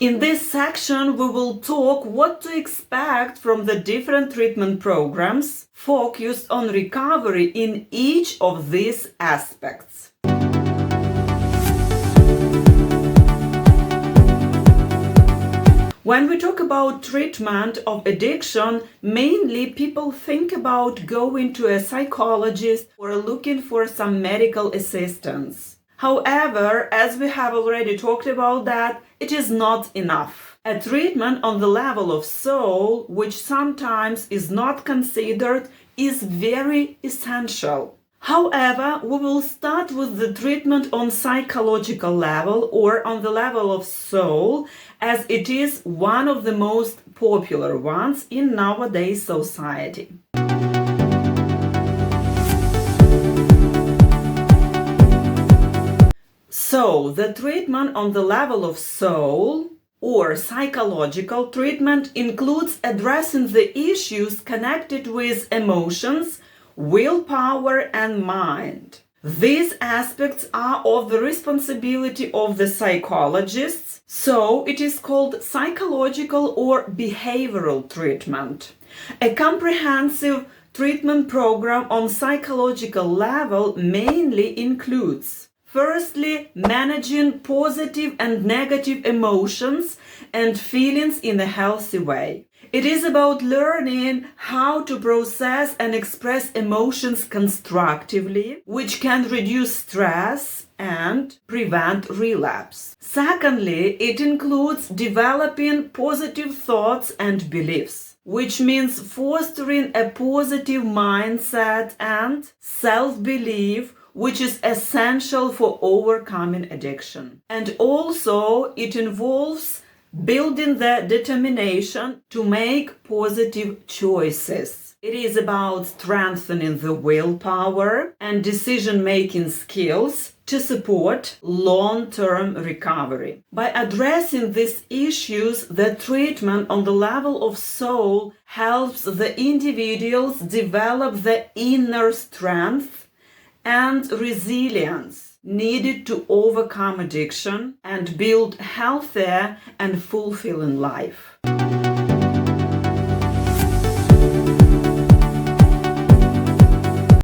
In this section, we will talk what to expect from the different treatment programs focused on recovery in each of these aspects. When we talk about treatment of addiction, mainly people think about going to a psychologist or looking for some medical assistance. However, as we have already talked about that, it is not enough. A treatment on the level of soul, which sometimes is not considered, is very essential. However, we will start with the treatment on psychological level or on the level of soul, as it is one of the most popular ones in nowadays society. So, the treatment on the level of soul or psychological treatment includes addressing the issues connected with emotions, willpower, and mind. These aspects are of the responsibility of the psychologists, so it is called psychological or behavioral treatment. A comprehensive treatment program on psychological level mainly includes: firstly, managing positive and negative emotions and feelings in a healthy way. It is about learning how to process and express emotions constructively, which can reduce stress and prevent relapse. Secondly, it includes developing positive thoughts and beliefs, which means fostering a positive mindset and self-belief, which is essential for overcoming addiction. And also, it involves building the determination to make positive choices. It is about strengthening the willpower and decision-making skills to support long-term recovery. By addressing these issues, the treatment on the level of soul helps the individuals develop the inner strength and resilience needed to overcome addiction and build healthier and fulfilling life.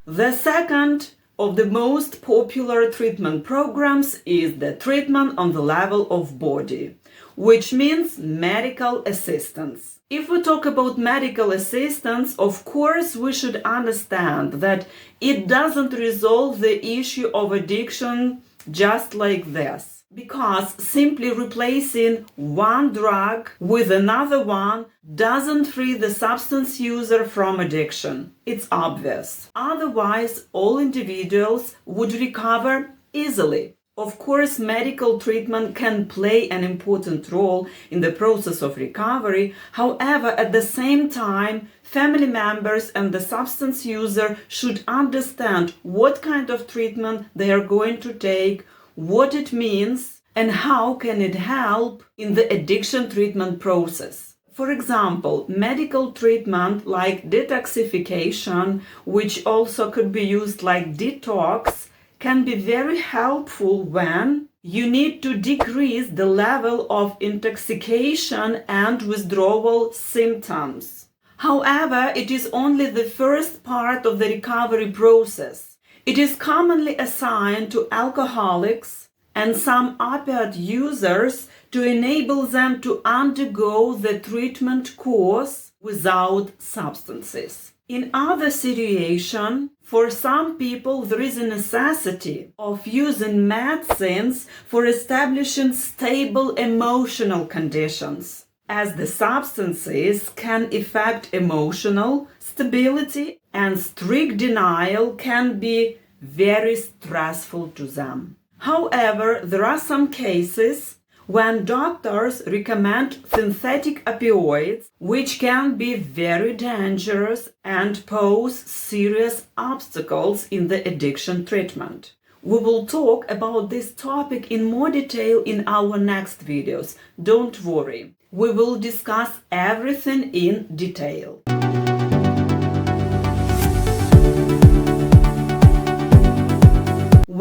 The second of the most popular treatment programs is the treatment on the level of body, which means medical assistance. If we talk about medical assistance, of course, we should understand that it doesn't resolve the issue of addiction just like this, because simply replacing one drug with another one doesn't free the substance user from addiction. It's obvious. Otherwise, all individuals would recover easily. Of course, medical treatment can play an important role in the process of recovery. However, at the same time, family members and the substance user should understand what kind of treatment they are going to take, what it means, and how can it help in the addiction treatment process. For example, medical treatment like detoxification, which also could be used like detox, can be very helpful when you need to decrease the level of intoxication and withdrawal symptoms. However, it is only the first part of the recovery process. It is commonly assigned to alcoholics and some opiate users to enable them to undergo the treatment course without substances. In other situations, for some people, there is a necessity of using medicines for establishing stable emotional conditions, as the substances can affect emotional stability and strict denial can be very stressful to them. However, there are some cases when doctors recommend synthetic opioids, which can be very dangerous and pose serious obstacles in the addiction treatment. We will talk about this topic in more detail in our next videos. Don't worry, we will discuss everything in detail.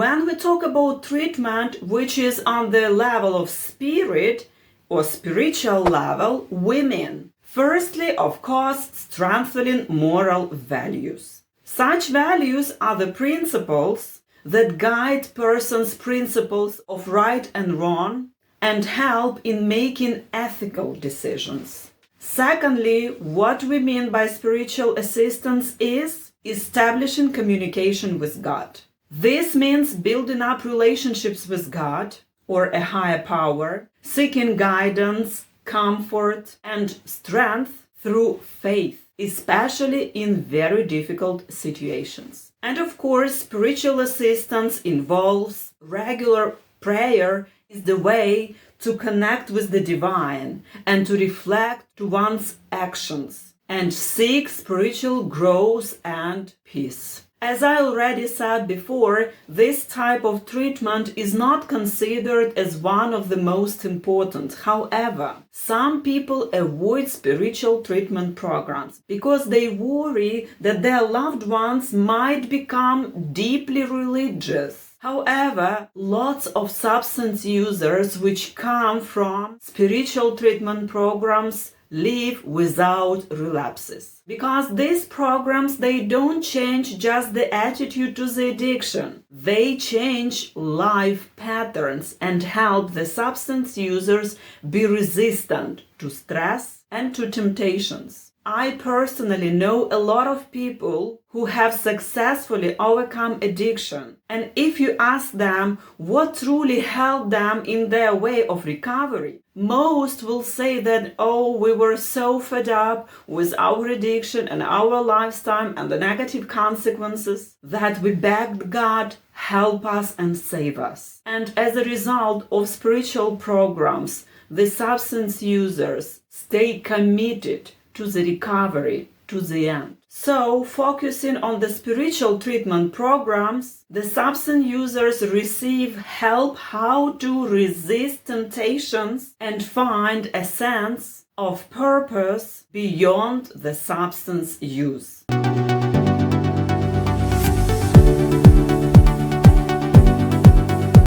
When we talk about treatment which is on the level of spirit, or spiritual level, we mean, firstly, of course, strengthening moral values. Such values are the principles that guide persons' principles of right and wrong and help in making ethical decisions. Secondly, what we mean by spiritual assistance is establishing communication with God. This means building up relationships with God or a higher power, seeking guidance, comfort, and strength through faith, especially in very difficult situations. And of course, spiritual assistance involves regular prayer is the way to connect with the divine and to reflect to one's actions and seek spiritual growth and peace. As I already said before, this type of treatment is not considered as one of the most important. However, some people avoid spiritual treatment programs because they worry that their loved ones might become deeply religious. However, lots of substance users which come from spiritual treatment programs live without relapses. Because these programs, they don't change just the attitude to the addiction. They change life patterns and help the substance users be resistant to stress and to temptations. I personally know a lot of people who have successfully overcome addiction. And if you ask them what truly helped them in their way of recovery, most will say that, oh, we were so fed up with our addiction and our lifestyle and the negative consequences that we begged God, help us and save us. And as a result of spiritual programs, the substance users stay committed to the recovery to the end. So, focusing on the spiritual treatment programs, the substance users receive help how to resist temptations and find a sense of purpose beyond the substance use.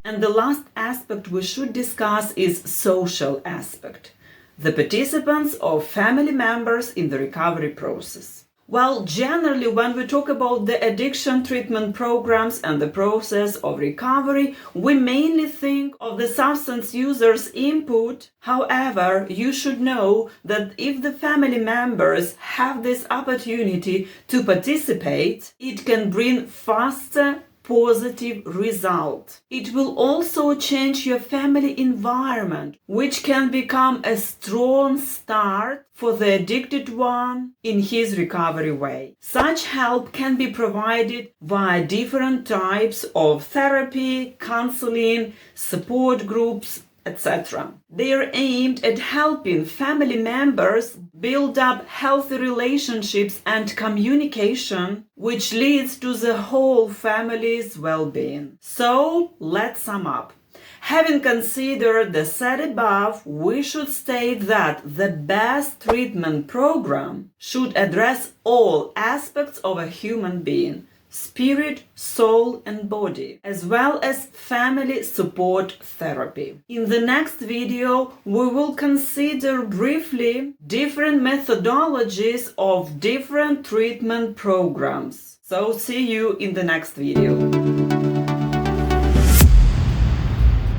And the last aspect we should discuss is social aspect. The participants or family members in the recovery process. Well, generally, when we talk about the addiction treatment programs and the process of recovery, we mainly think of the substance user's input. However, you should know that if the family members have this opportunity to participate, it can bring faster positive result. It will also change your family environment, which can become a strong start for the addicted one in his recovery way. Such help can be provided via different types of therapy, counseling, support groups, etc. They are aimed at helping family members build up healthy relationships and communication, which leads to the whole family's well-being. So, let's sum up. Having considered the said above, we should state that the best treatment program should address all aspects of a human being, spirit, soul and body, as well as family support therapy. In the next video, we will consider briefly different methodologies of different treatment programs. So see you in the next video.